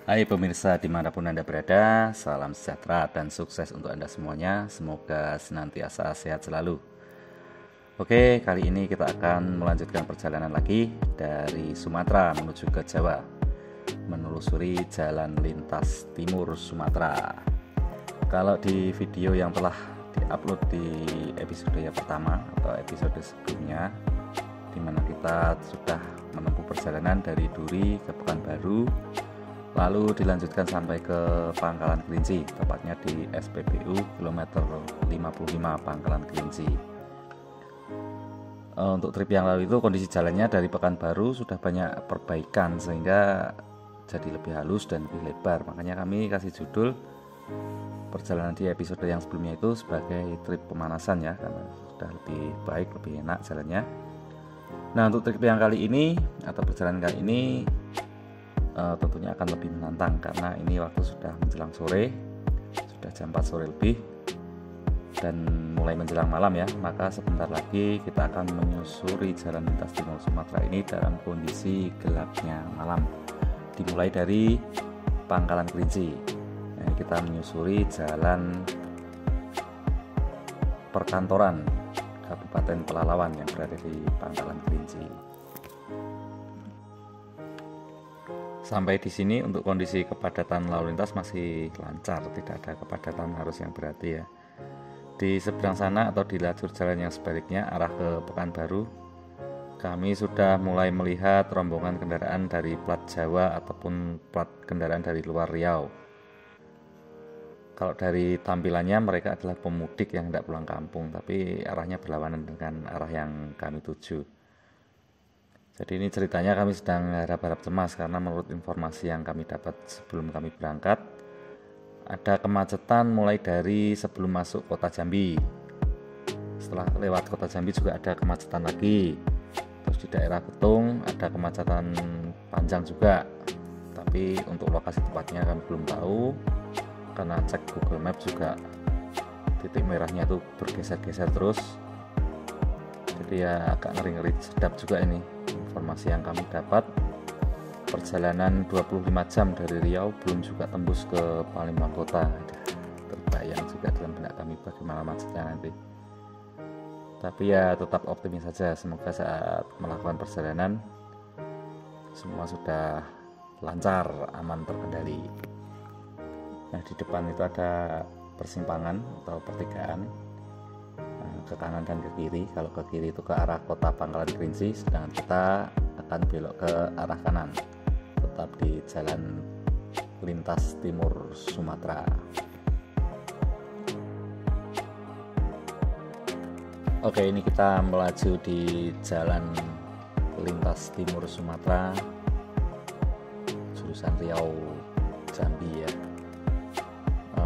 Hai pemirsa dimanapun Anda berada, salam sejahtera dan sukses untuk Anda semuanya. Semoga senantiasa sehat selalu. Oke, kali ini kita akan melanjutkan perjalanan lagi dari Sumatera menuju ke Jawa, menelusuri jalan lintas timur Sumatera. Kalau di video yang telah diupload di episode yang pertama atau episode sebelumnya, di mana kita sudah menempuh perjalanan dari Duri ke Pekanbaru, lalu dilanjutkan sampai ke Pangkalan Kerinci, tepatnya di SPBU kilometer 55 Pangkalan Kerinci. Untuk trip yang lalu itu kondisi jalannya dari Pekanbaru sudah banyak perbaikan sehingga jadi lebih halus dan lebih lebar. Makanya kami kasih judul perjalanan di episode yang sebelumnya itu sebagai trip pemanasan ya, karena sudah lebih baik, lebih enak jalannya. Nah, untuk trip yang kali ini atau perjalanan kali ini tentunya akan lebih menantang karena ini waktu sudah menjelang sore, sudah jam 4 sore lebih dan mulai menjelang malam ya. Maka sebentar lagi kita akan menyusuri jalan lintas timur Sumatera ini dalam kondisi gelapnya malam, dimulai dari Pangkalan Kerinci. Nah, kita menyusuri jalan perkantoran Kabupaten Pelalawan yang berada di Pangkalan Kerinci. Sampai di sini untuk kondisi kepadatan lalu lintas masih lancar, tidak ada kepadatan arus yang berarti ya. Di seberang sana atau di lajur jalan yang sebaliknya arah ke Pekanbaru, kami sudah mulai melihat rombongan kendaraan dari plat Jawa ataupun plat kendaraan dari luar Riau. Kalau dari tampilannya mereka adalah pemudik yang hendak pulang kampung, tapi arahnya berlawanan dengan arah yang kami tuju. Jadi ini ceritanya kami sedang harap-harap cemas karena menurut informasi yang kami dapat sebelum kami berangkat, ada kemacetan mulai dari sebelum masuk kota Jambi. Setelah lewat kota Jambi juga ada kemacetan lagi. Terus di daerah Betung ada kemacetan panjang juga. Tapi untuk lokasi tepatnya kami belum tahu karena cek Google Maps juga titik merahnya itu bergeser-geser terus. Jadi ya agak ngeri-ngeri sedap juga ini informasi yang kami dapat. Perjalanan 25 jam dari Riau belum juga tembus ke Palembang kota. Terbayang juga dalam benak kami bagaimana macetnya nanti. Tapi ya tetap optimis saja, semoga saat melakukan perjalanan semua sudah lancar, aman, terkendali. Nah, di depan itu ada persimpangan atau pertigaan, ke kanan dan ke kiri. Kalau ke kiri itu ke arah kota Pangkalan Kerinci, sedangkan kita akan belok ke arah kanan, tetap di jalan lintas timur Sumatera. Oke, ini kita melaju di jalan lintas timur Sumatera jurusan Riau Jambi ya.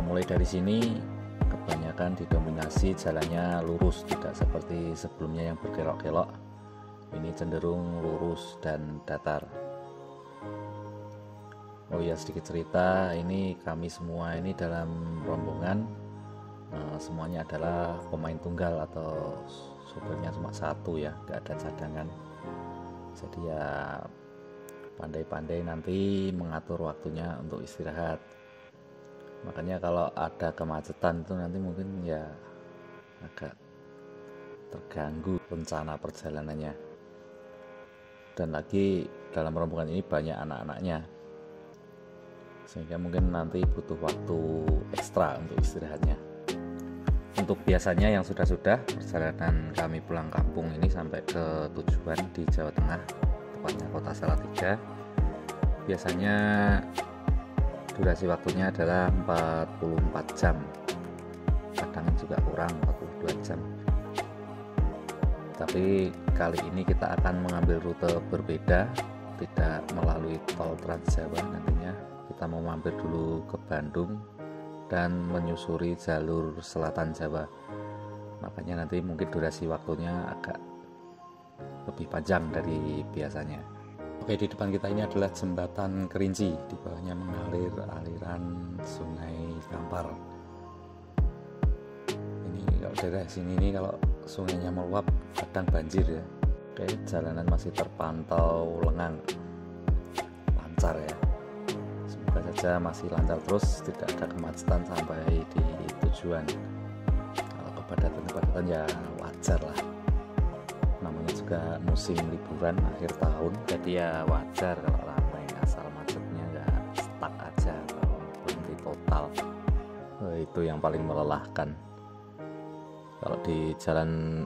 Mulai dari sini kebanyakan didominasi jalannya lurus, tidak seperti sebelumnya yang berkelok-kelok. Ini cenderung lurus dan datar. Oh ya, sedikit cerita, ini kami semua ini dalam rombongan semuanya adalah pemain tunggal atau sopirnya cuma satu ya, nggak ada cadangan. Jadi ya pandai-pandai nanti mengatur waktunya untuk istirahat. Makanya kalau ada kemacetan itu nanti mungkin ya agak terganggu rencana perjalanannya. Dan lagi dalam rombongan ini banyak anak-anaknya, sehingga mungkin nanti butuh waktu ekstra untuk istirahatnya. Untuk biasanya yang sudah-sudah perjalanan kami pulang kampung ini sampai ke tujuan di Jawa Tengah, tepatnya kota Salatiga, biasanya durasi waktunya adalah 44 jam, kadang juga kurang 42 jam. Tapi kali ini kita akan mengambil rute berbeda, tidak melalui tol Trans Jawa. Nantinya kita mau mampir dulu ke Bandung dan menyusuri jalur selatan Jawa. Makanya nanti mungkin durasi waktunya agak lebih panjang dari biasanya. Oke, di depan kita ini adalah jembatan Kerinci, di bawahnya mengalir aliran Sungai Kampar. Ini kalau daerah sini ini kalau sungainya meluap kadang banjir ya. Oke, jalanan masih terpantau lengang, lancar ya. Semoga saja masih lancar terus, tidak ada kemacetan sampai di tujuan. Kalau kepadatan ya wajar lah, namanya juga musim liburan akhir tahun, jadi ya wajar kalau ramai, asal macetnya nggak stuck aja atau berhenti total. Itu yang paling melelahkan. Kalau di jalan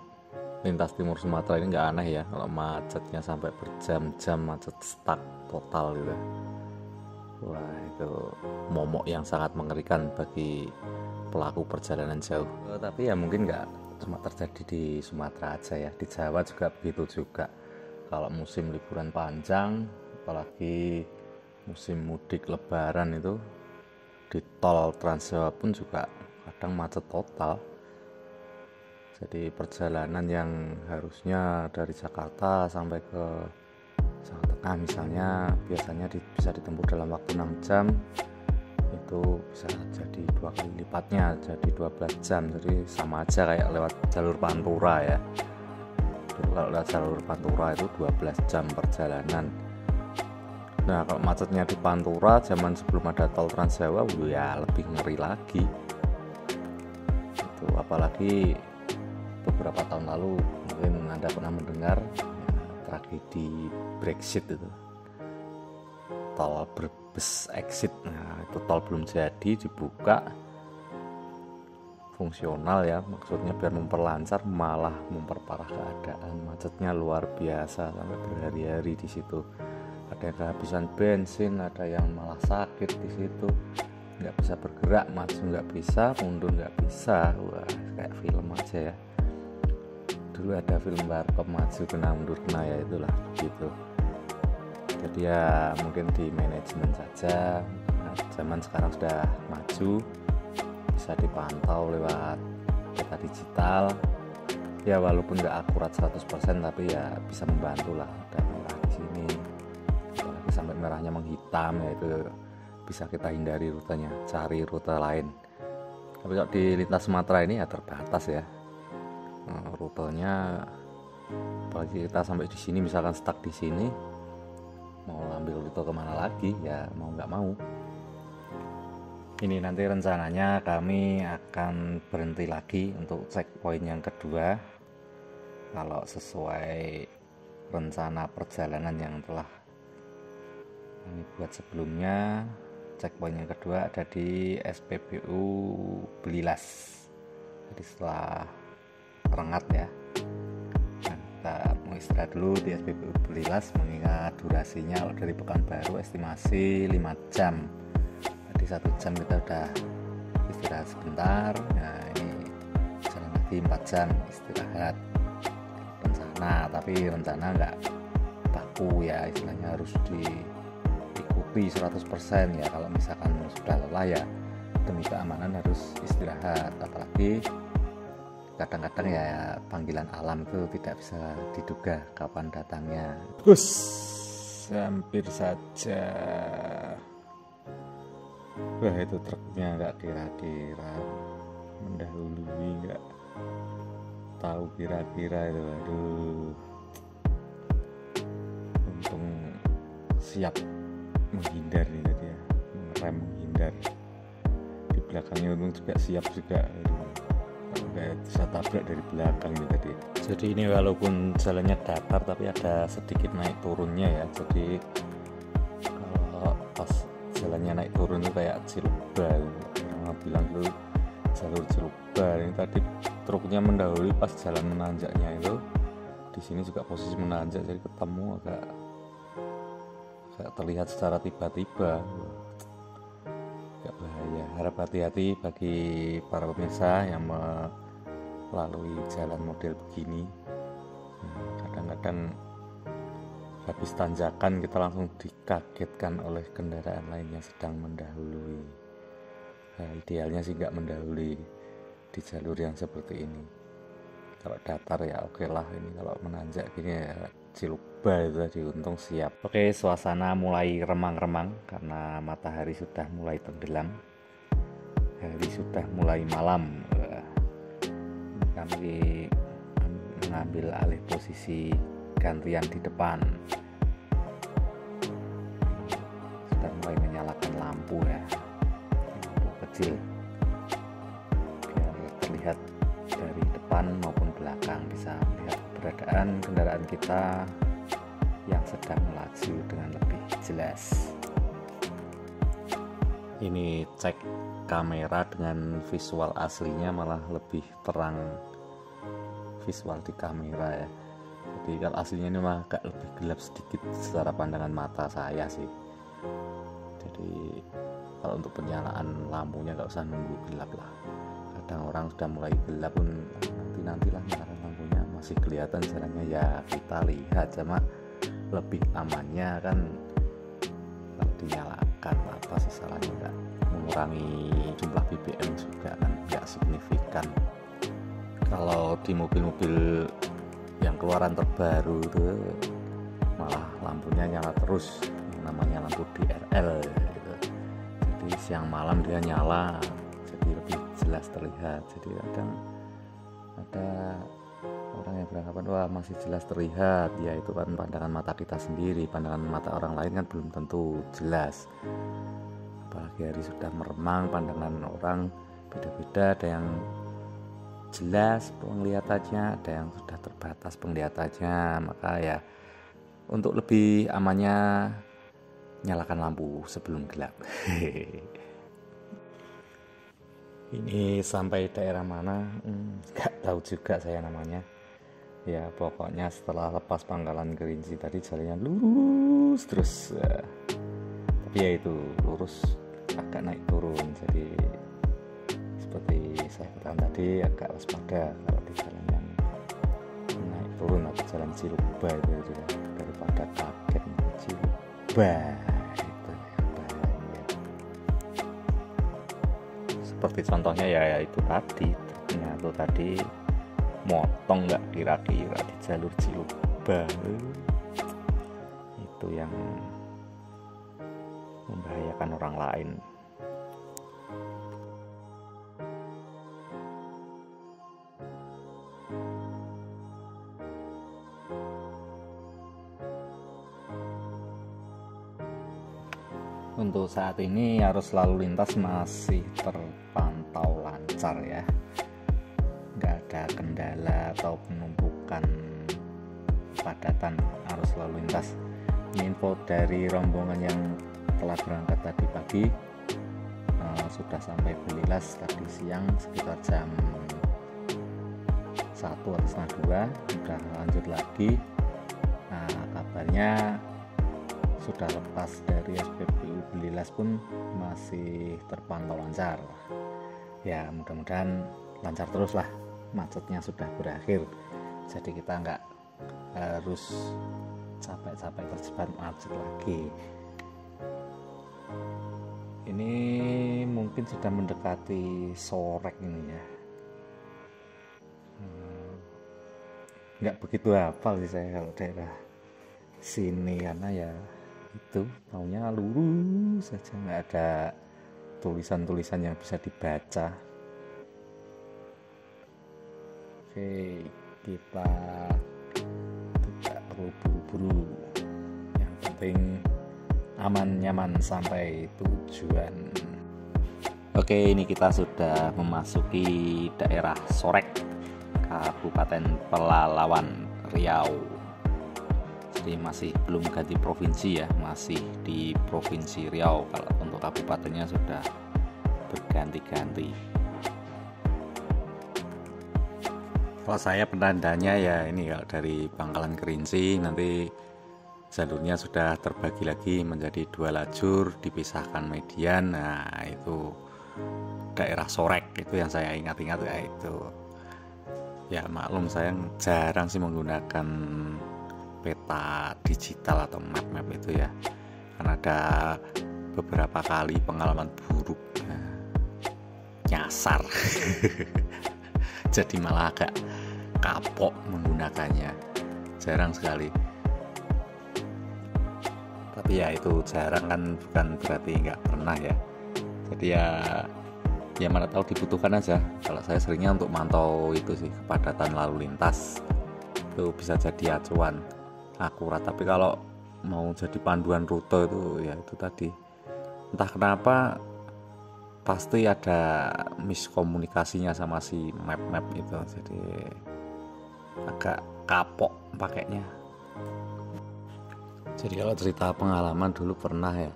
lintas timur Sumatera ini nggak aneh ya kalau macetnya sampai berjam-jam, macet stuck total gitu. Wah, itu momok yang sangat mengerikan bagi pelaku perjalanan jauh. Tapi ya mungkin nggak cuma terjadi di Sumatera aja ya, di Jawa juga begitu juga. Kalau musim liburan panjang, apalagi musim mudik lebaran itu, di tol Trans Jawa pun juga kadang macet total. Jadi perjalanan yang harusnya dari Jakarta sampai ke Jawa Tengah misalnya, biasanya bisa ditempuh dalam waktu 6 jam, itu bisa jadi 2 kali lipatnya, jadi 12 jam. Jadi sama aja kayak lewat jalur Pantura ya. Jadi kalau lewat jalur Pantura itu 12 jam perjalanan. Nah, kalau macetnya di Pantura zaman sebelum ada tol Trans Jawa, ya lebih ngeri lagi. Itu apalagi beberapa tahun lalu mungkin Anda pernah mendengar ya, tragedi Brexit itu, tol Brebes exit. Nah, itu tol belum jadi dibuka fungsional ya, maksudnya biar memperlancar, malah memperparah keadaan. Macetnya luar biasa sampai berhari-hari di situ. Ada yang kehabisan bensin, ada yang malah sakit di situ, nggak bisa bergerak, maju nggak bisa, mundur nggak bisa. Wah, kayak film aja ya. Dulu ada film Warkop maju kena mundur kena, ya itulah gitu. Jadi ya mungkin di manajemen saja. Nah, zaman sekarang sudah maju, bisa dipantau lewat peta digital ya, walaupun nggak akurat 100% tapi ya bisa membantu lah. Ada merah di sini, apalagi sampai merahnya menghitam, ya itu bisa kita hindari rutenya, cari rute lain. Tapi kalau di lintas Sumatera ini ya terbatas ya rutenya, apalagi kita sampai di sini misalkan stuck di sini, mau ambil rute kemana lagi ya, mau nggak mau. Ini nanti rencananya kami akan berhenti lagi untuk checkpoint yang kedua, kalau sesuai rencana perjalanan yang telah kami buat sebelumnya. Checkpoint yang kedua ada di SPBU Belilas. Jadi setelah Rengat ya, nah, kita mau istirahat dulu di SPBU Belilas, mengingat durasinya kalau dari Pekanbaru estimasi 5 jam. Jadi 1 jam kita udah istirahat sebentar. Nah, ini jalan lagi 4 jam istirahat rencana, tapi rencana nggak baku ya, istilahnya harus diikuti 100% ya. Kalau misalkan sudah lelah ya demi keamanan harus istirahat, apalagi kadang-kadang ya panggilan alam itu tidak bisa diduga kapan datangnya. Hampir saja. Wah, itu truknya nggak kira-kira mendahului, nggak tahu kira-kira itu. Aduh, untung siap menghindar nih tadi ya, rem menghindar. Di belakangnya untung juga siap juga. Kayak bisa tabrak dari belakang nih tadi. Jadi ini walaupun jalannya datar tapi ada sedikit naik turunnya ya. Jadi kalau pas jalannya naik turun itu kayak Cilubal, orang bilang dulu jalur Cilubal. Ini tadi truknya mendahului pas jalan menanjaknya itu. Di sini juga posisi menanjak, jadi ketemu agak terlihat secara tiba-tiba. Agak bahaya. Harap hati-hati bagi para pemirsa yang melalui jalan model begini. Kadang-kadang habis tanjakan kita langsung dikagetkan oleh kendaraan lain yang sedang mendahului. Nah, idealnya sih nggak mendahului di jalur yang seperti ini. Kalau datar ya oke lah, ini kalau menanjak gini ya Ciluba itu tadi untung siap. Oke, suasana mulai remang-remang karena matahari sudah mulai tenggelam, hari sudah mulai malam. Kami mengambil alih posisi gantian di depan, sudah mulai menyalakan lampu ya. kecil biar terlihat dari depan maupun belakang, bisa melihat keberadaan kendaraan kita yang sedang melaju dengan lebih jelas. Ini cek kamera dengan visual aslinya malah lebih terang visual di kamera ya. Jadi kalau aslinya ini mah agak lebih gelap sedikit secara pandangan mata saya sih. Jadi kalau untuk penyalaan lampunya nggak usah nunggu gelap lah. Kadang orang sudah mulai gelap pun nantilah nyalakan lampunya masih kelihatan jalannya, ya kita lihat, sama lebih amannya kan kalau dinyalakan. Apa sih salahnya, nggak mengurangi jumlah BBM juga kan, nggak signifikan. Kalau di mobil-mobil yang keluaran terbaru itu malah lampunya nyala terus, yang namanya lampu DRL gitu. Jadi siang malam dia nyala, jadi lebih jelas terlihat. Jadi kadang ada orang yang beranggapan wah masih jelas terlihat, ya itu kan pandangan mata kita sendiri, pandangan mata orang lain kan belum tentu jelas. Apalagi hari sudah meremang, pandangan orang beda-beda, ada yang jelas penglihatannya, ada yang sudah terbatas penglihatannya. Maka ya untuk lebih amannya nyalakan lampu sebelum gelap. Ini sampai daerah mana nggak tahu juga saya namanya ya. Pokoknya setelah lepas Pangkalan Kerinci tadi jalannya lurus terus tapi ya itu lurus agak naik turun, jadi seperti saya katakan tadi agak waspada kalau di jalan yang naik turun atau jalan Ciluba itu ya, daripada kaget Ciluba itu bahaya. Seperti contohnya ya itu tadi, ternyata tadi motong nggak kira-kira di jalur Ciluba, itu yang membahayakan orang lain. Untuk saat ini arus lalu lintas masih terpantau lancar ya, nggak ada kendala atau penumpukan padatan arus lalu lintas. Ini info dari rombongan yang telah berangkat tadi pagi, sudah sampai Belilas tadi siang sekitar jam 1 atau setengah 2, sudah lanjut lagi. Nah kabarnya sudah lepas dari SPBU Belilas pun masih terpantau lancar ya, mudah-mudahan lancar terus lah, macetnya sudah berakhir, jadi kita nggak harus capek-capek terjebak macet lagi. Ini mungkin sudah mendekati Sorek ini ya, nggak begitu hafal sih saya kalau daerah sini, karena ya itu maunya lurus saja, nggak ada tulisan-tulisan yang bisa dibaca. Oke, kita tidak perlu buru-buru, yang penting aman nyaman sampai tujuan. Oke, ini kita sudah memasuki daerah Sorek, Kabupaten Pelalawan, Riau. Jadi masih belum ganti provinsi ya, masih di Provinsi Riau. Kalau untuk kabupatennya sudah berganti-ganti. Kalau saya penandanya ya ini, kalau dari Pangkalan Kerinci nanti jalurnya sudah terbagi lagi menjadi 2 lajur, dipisahkan median. Nah itu daerah Sorek, itu yang saya ingat-ingat ya itu. Ya maklum saya jarang sih menggunakan peta digital atau map itu ya, karena ada beberapa kali pengalaman buruk nyasar jadi malah agak kapok menggunakannya, jarang sekali. Tapi ya itu jarang kan bukan berarti nggak pernah ya, jadi ya mana tahu dibutuhkan aja. Kalau saya seringnya untuk mantau itu sih, kepadatan lalu lintas, itu bisa jadi acuan akurat. Tapi kalau mau jadi panduan rute itu ya itu tadi, entah kenapa pasti ada miskomunikasinya sama si map itu, jadi agak kapok pakainya. Jadi kalau cerita pengalaman dulu pernah ya,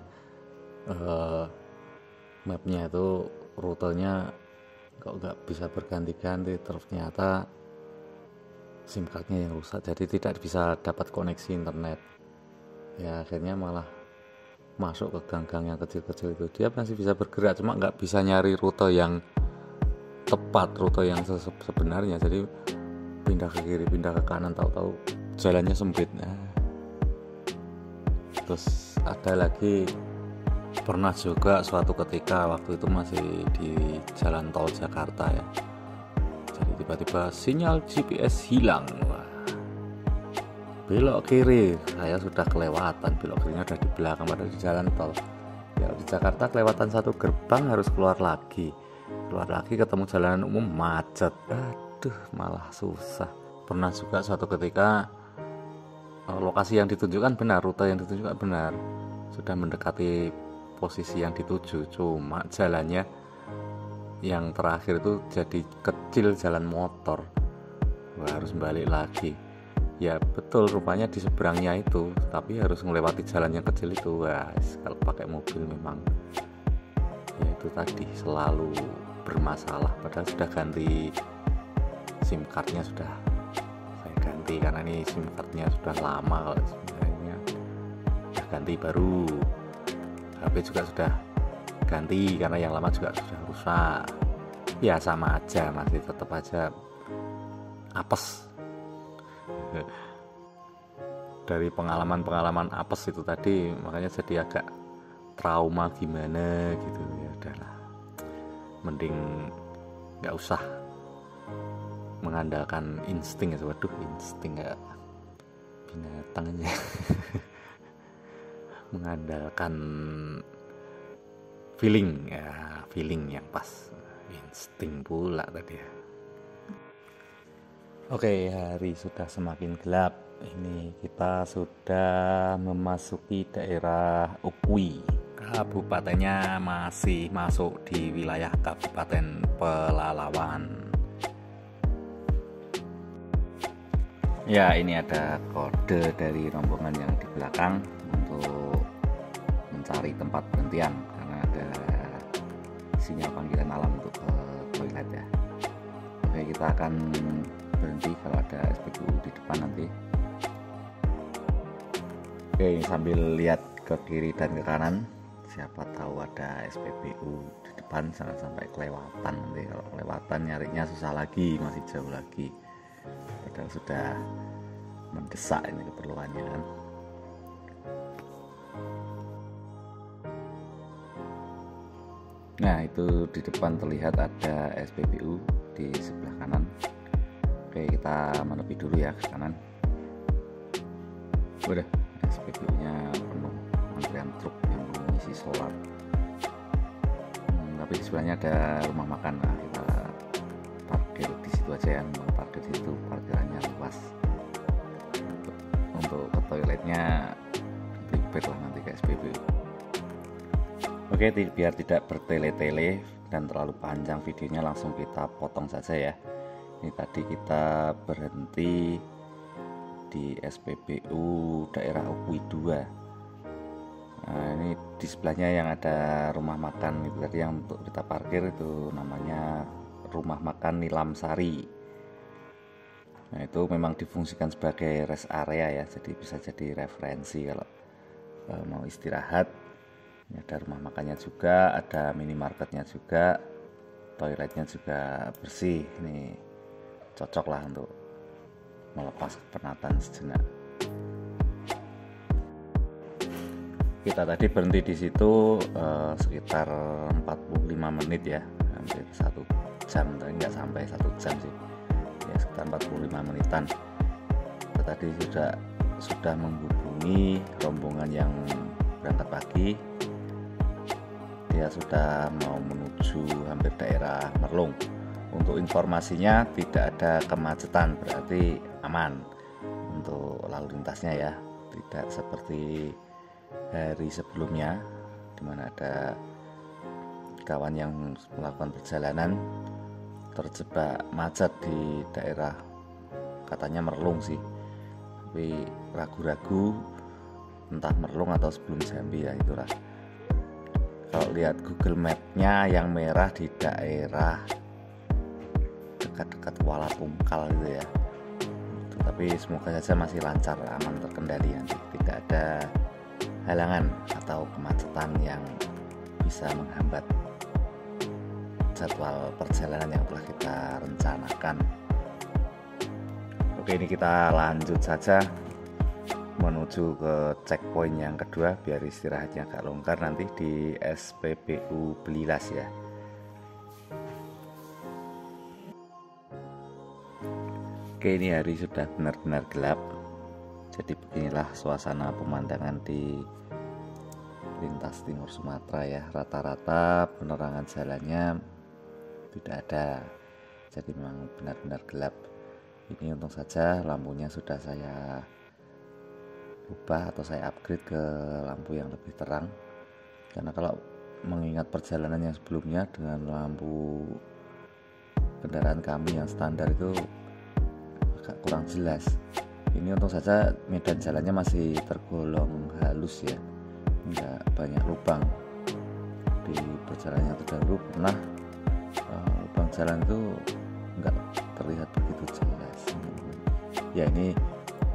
mapnya itu rutenya kok nggak bisa berganti-ganti, ternyata SIM cardnya yang rusak, jadi tidak bisa dapat koneksi internet. Ya akhirnya malah masuk ke gang-gang yang kecil-kecil itu. Dia masih bisa bergerak, cuma nggak bisa nyari rute yang tepat, rute yang sebenarnya. Jadi pindah ke kiri, pindah ke kanan, tahu-tahu jalannya sempit. Terus ada lagi, pernah juga suatu ketika waktu itu masih di jalan tol Jakarta ya, jadi tiba-tiba sinyal GPS hilang. Wah, belok kiri, saya sudah kelewatan, belok kirinya udah di belakang, padahal di jalan tol ya. Di Jakarta kelewatan satu gerbang, harus keluar lagi ketemu jalanan umum macet, aduh malah susah. Pernah juga suatu ketika lokasi yang ditunjukkan benar, rute yang ditunjukkan benar, sudah mendekati posisi yang dituju, cuma jalannya yang terakhir itu jadi kecil, jalan motor. Wah, harus balik lagi. Ya betul, rupanya di seberangnya itu, tapi harus melewati jalan yang kecil itu. Wah, kalau pakai mobil memang ya itu tadi, selalu bermasalah. Padahal sudah ganti SIM cardnya, sudah saya ganti karena ini SIM cardnya sudah lama. Kalau sebenarnya sudah ganti baru, HP juga sudah ganti karena yang lama juga sudah rusak. Ya sama aja, masih tetap aja apes. Dari pengalaman apes itu tadi, makanya jadi agak trauma gimana gitu. Ya udahlah, mending nggak usah mengandalkan insting ya. Waduh, insting nggak, binatang aja. Mengandalkan feeling ya, feeling yang pas, insting pula tadi ya. Oke, hari sudah semakin gelap. Ini kita sudah memasuki daerah Ukui. Kabupatennya masih masuk di wilayah Kabupaten Pelalawan. Ya, ini ada kode dari rombongan yang di belakang untuk mencari tempat berhentian karena ada sinyal panggilan alam untuk ke toilet ya. Oke, kita akan berhenti kalau ada SPBU di depan nanti. Oke, sambil lihat ke kiri dan ke kanan, siapa tahu ada SPBU di depan, jangan sampai kelewatan nanti. Kalau kelewatan nyarinya susah lagi, masih jauh lagi, padahal sudah mendesak ini keperluannya kan. Nah, itu di depan terlihat ada SPBU di sebelah kanan. Oke, kita menepi dulu ya ke kanan. Udah, SPBU-nya penuh, antrian truk yang mengisi solar. Tapi di sebelahnya ada rumah makan. Nah, kita parkir di situ aja ya, parkir di situ, parkirannya luas. Untuk ke toiletnya belibet lah nanti ke SPBU. Oke, biar tidak bertele-tele dan terlalu panjang videonya, langsung kita potong saja ya. Ini tadi kita berhenti di SPBU daerah Ukui 2. Nah, ini di sebelahnya yang ada rumah makan itu tadi yang untuk kita parkir, itu namanya rumah makan Nilam Sari. Nah, itu memang difungsikan sebagai rest area ya, jadi bisa jadi referensi kalau mau istirahat. Ini ada rumah makannya juga, ada minimarketnya juga, toiletnya juga bersih. Ini cocok lah untuk melepas kepenatan sejenak. Kita tadi berhenti di situ sekitar 45 menit ya, hampir 1 jam, tapi nggak sampai 1 jam sih, ya sekitar 45 menitan. Kita tadi sudah menghubungi rombongan yang berangkat pagi. Dia sudah mau menuju hampir daerah Merlung. Untuk informasinya tidak ada kemacetan, berarti aman untuk lalu lintasnya ya. Tidak seperti hari sebelumnya di mana ada kawan yang melakukan perjalanan terjebak macet di daerah, katanya Merlung sih, tapi ragu-ragu entah Merlung atau sebelum Jambi ya itulah. Kalau lihat Google Map-nya yang merah di daerah dekat-dekat Kuala Tungkal gitu ya. Tapi semoga saja masih lancar, aman, terkendali, nanti tidak ada halangan atau kemacetan yang bisa menghambat jadwal perjalanan yang telah kita rencanakan. Oke, ini kita lanjut saja menuju ke checkpoint yang kedua biar istirahatnya agak longgar nanti di SPBU Belilas ya. Oke, ini hari sudah benar-benar gelap, jadi beginilah suasana pemandangan di lintas timur Sumatera ya. Rata-rata penerangan jalannya tidak ada, jadi memang benar-benar gelap. Ini untung saja lampunya sudah saya ubah atau saya upgrade ke lampu yang lebih terang, karena kalau mengingat perjalanan yang sebelumnya dengan lampu kendaraan kami yang standar itu agak kurang jelas. Ini untung saja medan jalannya masih tergolong halus ya, enggak banyak lubang. Di perjalanan yang terdahulu pernah lubang jalan itu enggak terlihat begitu jelas. Ya ini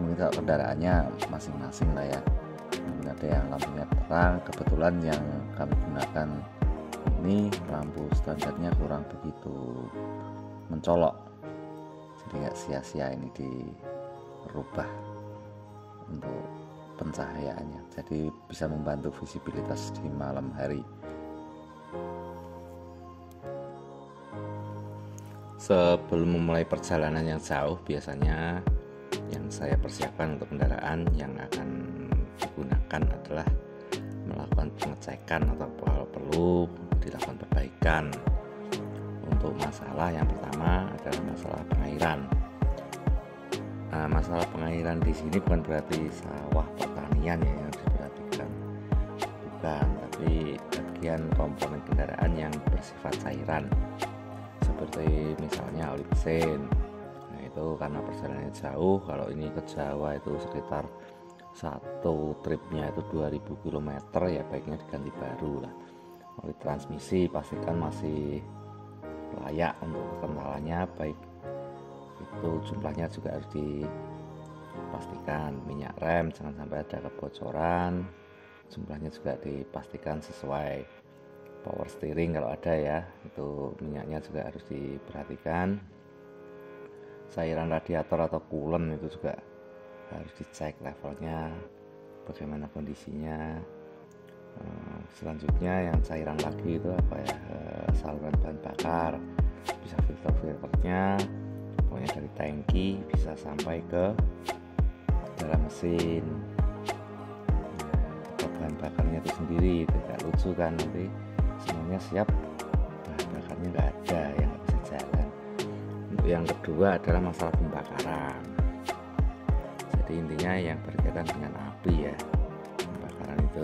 mungkin kalau kendaraannya masing-masing lah ya, mungkin ada yang lampunya terang. Kebetulan yang kami gunakan ini lampu standarnya kurang begitu mencolok, jadi nggak sia-sia ini dirubah untuk pencahayaannya, jadi bisa membantu visibilitas di malam hari. Sebelum memulai perjalanan yang jauh, biasanya yang saya persiapkan untuk kendaraan yang akan digunakan adalah melakukan pengecekan atau kalau perlu dilakukan perbaikan. Untuk masalah yang pertama adalah masalah pengairan. Masalah pengairan di sini bukan berarti sawah pertanian ya yang diperhatikan, bukan, tapi bagian komponen kendaraan yang bersifat cairan, seperti misalnya oli mesin. Nah itu karena perjalanannya jauh, kalau ini ke Jawa itu sekitar satu tripnya itu 2000 km ya, baiknya diganti baru lah. Oli transmisi pastikan masih layak untuk kekentalannya, baik itu jumlahnya juga harus dipastikan. Minyak rem jangan sampai ada kebocoran, jumlahnya juga dipastikan sesuai. Power steering kalau ada ya, itu minyaknya juga harus diperhatikan. Cairan radiator atau coolant itu juga harus dicek levelnya, bagaimana kondisinya. Selanjutnya yang cairan lagi itu apa ya, saluran bahan bakar, bisa filternya, pokoknya dari tangki bisa sampai ke dalam mesin. Bahan bakarnya itu sendiri tidak lucu kan, nanti semuanya siap, bahan bakarnya nggak ada, yang nggak bisa jalan. Untuk yang kedua adalah masalah pembakaran. Jadi intinya yang berkaitan dengan api ya, pembakaran itu.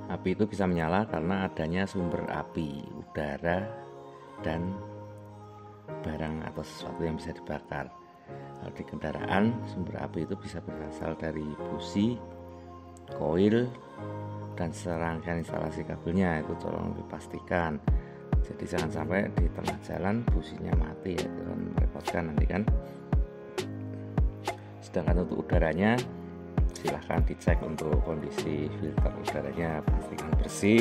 Api itu bisa menyala karena adanya sumber api, udara, dan barang atau sesuatu yang bisa dibakar. Kalau di kendaraan, sumber api itu bisa berasal dari busi, koil, dan serangkaian instalasi kabelnya, itu tolong dipastikan. Jadi jangan sampai di tengah jalan businya mati ya, itu kan merepotkan nanti kan. Sedangkan untuk udaranya, silahkan dicek untuk kondisi filter udaranya, pastikan bersih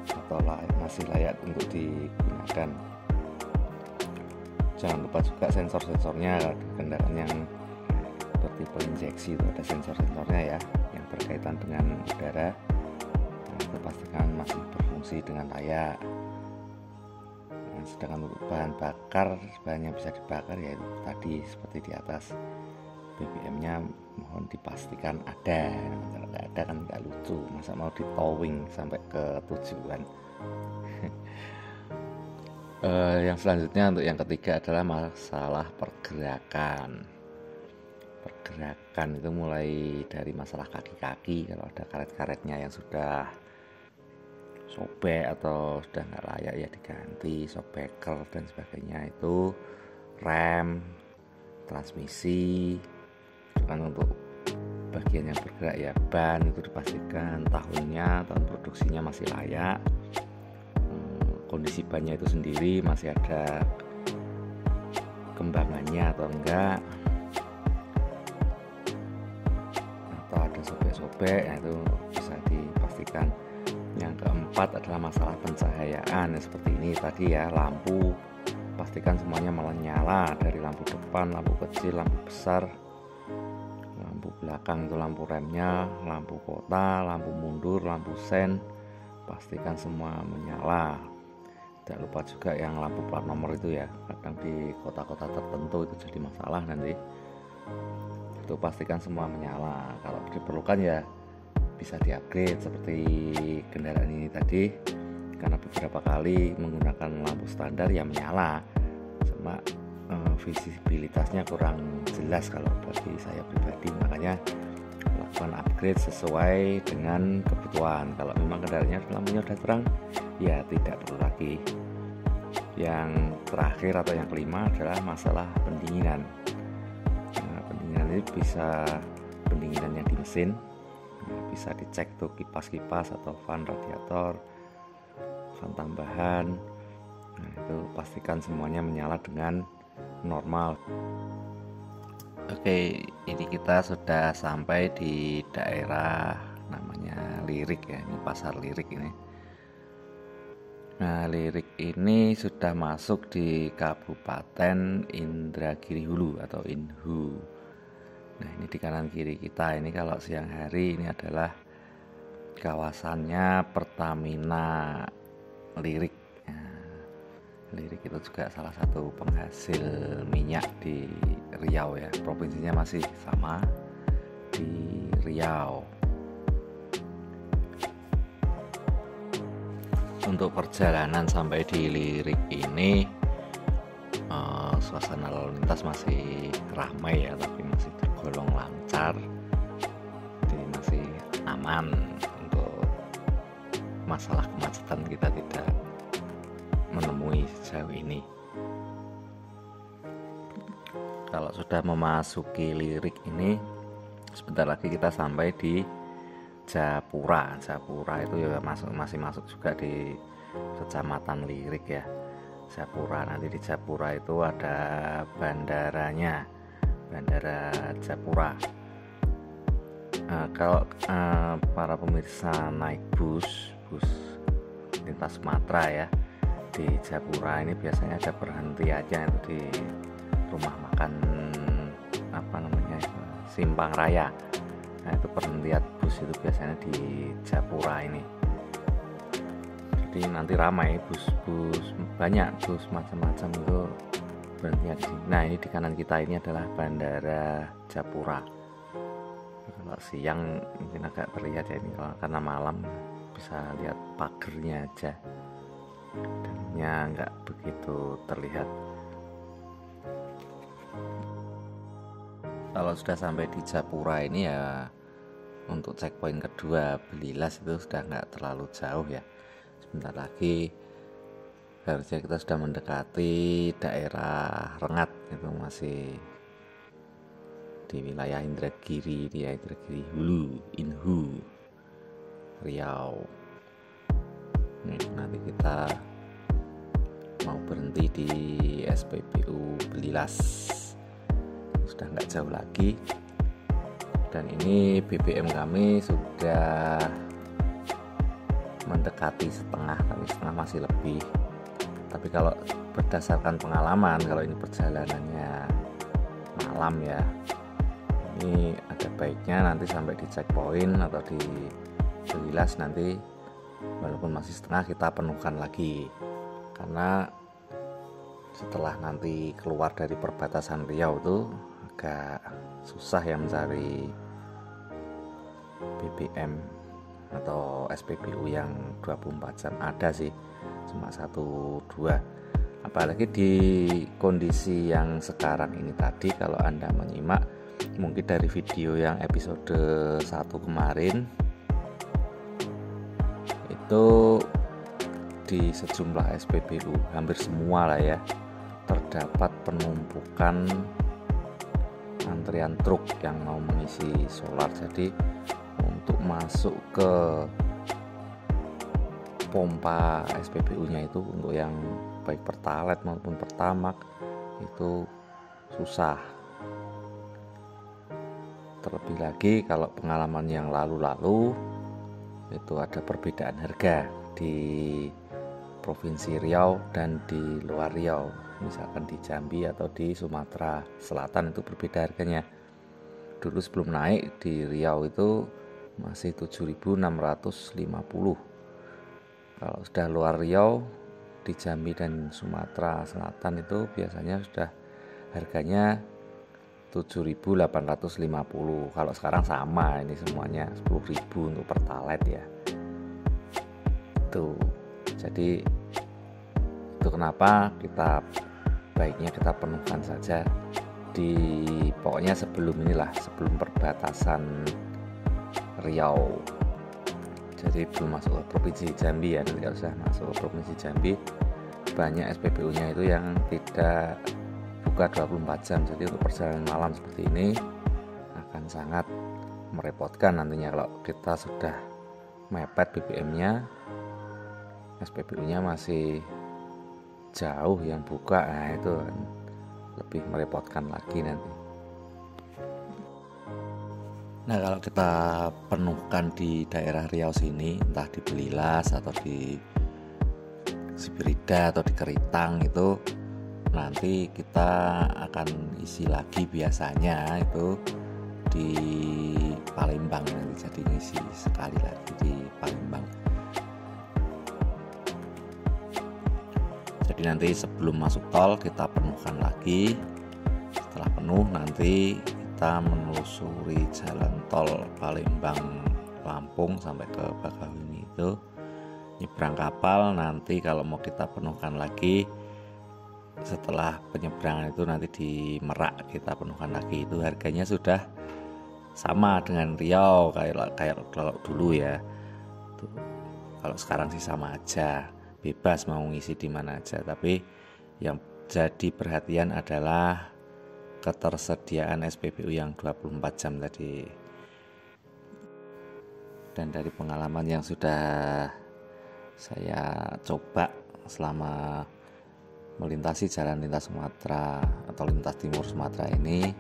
atau masih layak untuk digunakan. Jangan lupa juga sensor-sensornya di kendaraan yang bertipe injeksi itu ada sensor-sensornya ya, yang berkaitan dengan udara. Nah, itu pastikan masih berfungsi dengan layak. Nah, sedangkan untuk bahan bakar, bahan yang bisa dibakar yaitu tadi seperti di atas, BBM-nya mohon dipastikan ada. Kalau nggak ada kan nggak lucu, masa mau di towing sampai ke tujuan. Yang selanjutnya untuk yang ketiga adalah masalah pergerakan. Pergerakan itu mulai dari masalah kaki-kaki, kalau ada karet-karetnya yang sudah sobek atau sudah nggak layak ya diganti, shockbreaker dan sebagainya. Itu rem, transmisi. Kan untuk bagian yang bergerak ya ban itu dipastikan tahunnya, tahun produksinya masih layak, kondisi bannya itu sendiri masih ada kembangannya atau enggak, atau ada sobek-sobek, ya itu bisa dipastikan. Yang keempat adalah masalah pencahayaan, ya seperti ini tadi ya, lampu pastikan semuanya menyala, dari lampu depan, lampu kecil, lampu besar, lampu belakang itu lampu remnya, lampu kota, lampu mundur, lampu sen, pastikan semua menyala. Tidak lupa juga yang lampu plat nomor itu ya, kadang di kota-kota tertentu itu jadi masalah nanti. Itu pastikan semua menyala. Kalau diperlukan ya bisa di-upgrade seperti kendaraan ini tadi, karena beberapa kali menggunakan lampu standar ya menyala, cuma visibilitasnya kurang jelas kalau bagi saya pribadi. Makanya lakukan upgrade sesuai dengan kebutuhan. Kalau memang kendaraannya lampunya sudah terang, ya tidak perlu lagi. Yang terakhir atau yang kelima adalah masalah pendinginan. Nah, pendinginan ini bisa pendinginan yang di mesin, bisa dicek tuh kipas-kipas atau fan radiator, fan tambahan. Nah, itu pastikan semuanya menyala dengan normal. Oke, ini kita sudah sampai di daerah namanya Lirik ya, ini pasar Lirik ini. Nah, Lirik ini sudah masuk di Kabupaten Indragiri Hulu atau Inhu. Nah, ini di kanan kiri kita ini kalau siang hari ini adalah kawasannya Pertamina Lirik. Lirik itu juga salah satu penghasil minyak di Riau ya, provinsinya masih sama di Riau. Untuk perjalanan sampai di Lirik ini suasana lalu lintas masih ramai ya, tapi masih tergolong lancar, jadi masih aman. Untuk masalah kemacetan kita tidak menemui sejauh ini. Kalau sudah memasuki Lirik ini, sebentar lagi kita sampai di Japura. Japura itu ya masih masuk juga di Kecamatan Lirik ya, Japura. Nanti di Japura itu ada bandaranya, Bandara Japura. Kalau para pemirsa naik bus lintas Sumatera ya, di Japura ini biasanya ada perhentiannya itu di rumah makan Simpang Raya. Nah, itu perhentian bus itu biasanya di Japura ini. Jadi nanti ramai bus-bus, banyak bus macam-macam itu berhentinya di sini. Nah, ini di kanan kita ini adalah Bandara Japura. Kalau siang mungkin agak terlihat ya ini, karena malam bisa lihat pagernya aja, dalamnya nggak begitu terlihat. Kalau sudah sampai di Japura ini ya, untuk checkpoint kedua Belilas itu sudah nggak terlalu jauh ya. Sebentar lagi harusnya kita sudah mendekati daerah Rengat, itu masih di wilayah Indragiri, di Indragiri Hulu, Inhu, Riau. Nanti kita mau berhenti di SPBU Belilas, sudah nggak jauh lagi. Dan ini BBM kami sudah mendekati setengah, tapi setengah masih lebih. Tapi kalau berdasarkan pengalaman, kalau ini perjalanannya malam ya, ini ada baiknya nanti sampai di checkpoint atau di Belilas nanti walaupun masih setengah kita penuhkan lagi, karena setelah nanti keluar dari perbatasan Riau itu agak susah ya mencari BBM atau SPBU yang 24 jam. Ada sih, cuma 1-2. Apalagi di kondisi yang sekarang ini tadi, kalau Anda menyimak mungkin dari video yang episode 1 kemarin, itu di sejumlah SPBU, hampir semua lah ya, terdapat penumpukan antrian truk yang mau mengisi solar. Jadi untuk masuk ke pompa SPBU-nya itu untuk yang baik Pertalite maupun Pertamax itu susah. Terlebih lagi kalau pengalaman yang lalu-lalu itu ada perbedaan harga di Provinsi Riau dan di luar Riau, misalkan di Jambi atau di Sumatera Selatan itu berbeda harganya. Dulu sebelum naik di Riau itu masih 7.650. Kalau sudah luar Riau di Jambi dan Sumatera Selatan itu biasanya sudah harganya 7.850. Kalau sekarang sama, ini semuanya 10.000 untuk Pertalite ya. Tuh. Jadi itu kenapa kita baiknya kita penuhkan saja di pokoknya sebelum perbatasan Riau. Jadi belum masuk ke Provinsi Jambi ya, nanti kalau sudah masuk ke Provinsi Jambi banyak SPBU-nya itu yang tidak buka 24 jam. Jadi untuk perjalanan malam seperti ini akan sangat merepotkan nantinya kalau kita sudah mepet BBM-nya, SPBU-nya masih jauh yang buka, nah itu lebih merepotkan lagi nanti. Nah kalau kita penuhkan di daerah Riau sini, entah di Belilas atau di Sibirida atau di Keritang, itu nanti kita akan isi lagi biasanya itu di Palembang nanti, jadi ngisi sekali lagi di Palembang. Jadi nanti sebelum masuk tol kita penuhkan lagi. Setelah penuh nanti kita menelusuri jalan tol Palembang Lampung sampai ke Bakauheni itu, nyebrang kapal. Nanti kalau mau kita penuhkan lagi setelah penyeberangan itu nanti di Merak kita penuhkan lagi, itu harganya sudah sama dengan Riau kayak kalau dulu ya. Tuh, kalau sekarang sih sama aja, bebas mau ngisi di mana aja, tapi yang jadi perhatian adalah ketersediaan SPBU yang 24 jam tadi. Dan dari pengalaman yang sudah saya coba selama melintasi jalan lintas Sumatera atau lintas timur Sumatera ini,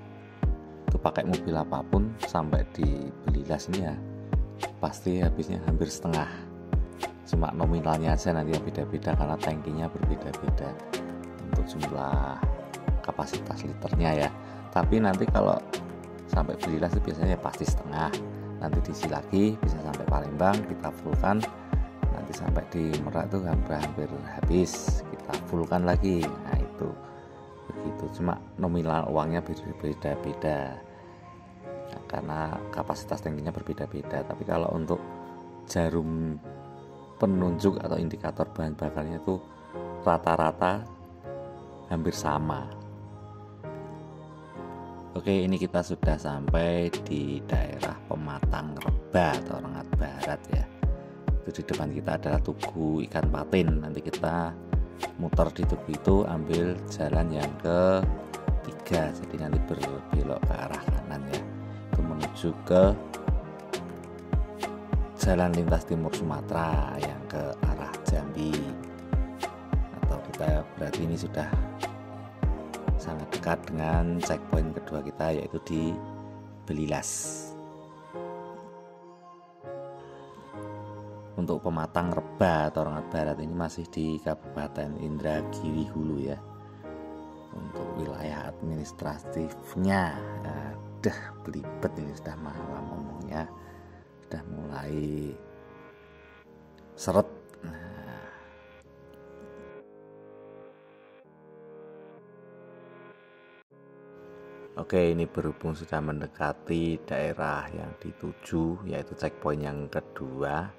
itu pakai mobil apapun sampai di Belilas ini ya pasti habisnya hampir setengah. Cuma nominalnya aja nanti yang beda-beda karena tangkinya berbeda-beda untuk jumlah kapasitas liternya ya. Tapi nanti kalau sampai Belilas itu biasanya pasti setengah, nanti diisi lagi bisa sampai Palembang kita fullkan, nanti sampai di Merak tuh hampir habis kita fullkan lagi. Nah itu begitu, cuma nominal uangnya beda-beda nah, karena kapasitas tangkinya berbeda-beda. Tapi kalau untuk jarum penunjuk atau indikator bahan bakarnya itu rata-rata hampir sama. Oke, ini kita sudah sampai di daerah Pematang Reba atau Rengat Barat ya. Itu di depan kita adalah Tugu Ikan Patin. Nanti kita muter di Tugu itu, ambil jalan yang ketiga, jadi nanti berbelok ke arah kanan ya, itu menuju ke jalan lintas timur Sumatera yang ke arah Jambi. Atau kita berarti ini sudah sangat dekat dengan checkpoint kedua kita, yaitu di Belilas. Untuk Pematang Reba atau Rengat Barat ini masih di Kabupaten Indragiri Hulu ya. Untuk wilayah administratifnya udah belibet, ini sudah malam ngomongnya, sudah mulai seret. Oke, ini berhubung sudah mendekati daerah yang dituju, yaitu checkpoint yang kedua,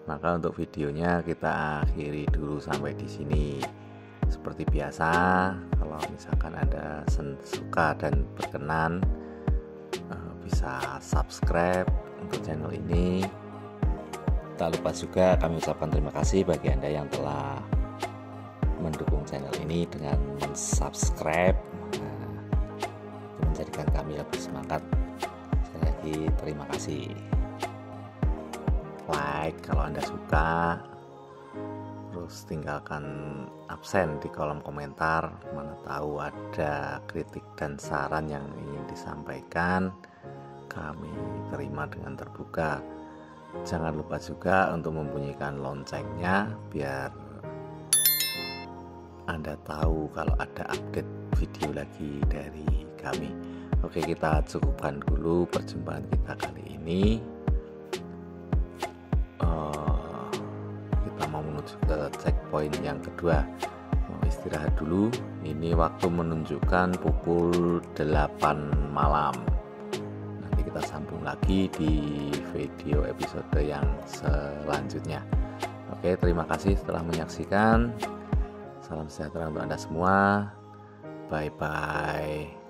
maka untuk videonya kita akhiri dulu sampai di sini. Seperti biasa, kalau misalkan Anda suka dan berkenan, bisa subscribe untuk channel ini, Tak lupa juga kami ucapkan terima kasih bagi Anda yang telah mendukung channel ini dengan subscribe, itu menjadikan kami lebih semangat. Sekali lagi terima kasih. Like kalau Anda suka, terus tinggalkan absen di kolom komentar, mana tahu ada kritik dan saran yang ingin disampaikan, kami terima dengan terbuka. Jangan lupa juga untuk membunyikan loncengnya biar Anda tahu kalau ada update video lagi dari kami. Oke, kita cukupkan dulu perjumpaan kita kali ini. Kita mau menuju ke checkpoint yang kedua. Mau istirahat dulu. Ini waktu menunjukkan pukul 8 malam. Kita sambung lagi di video episode yang selanjutnya. Oke, terima kasih telah menyaksikan. Salam sejahtera untuk Anda semua. Bye bye.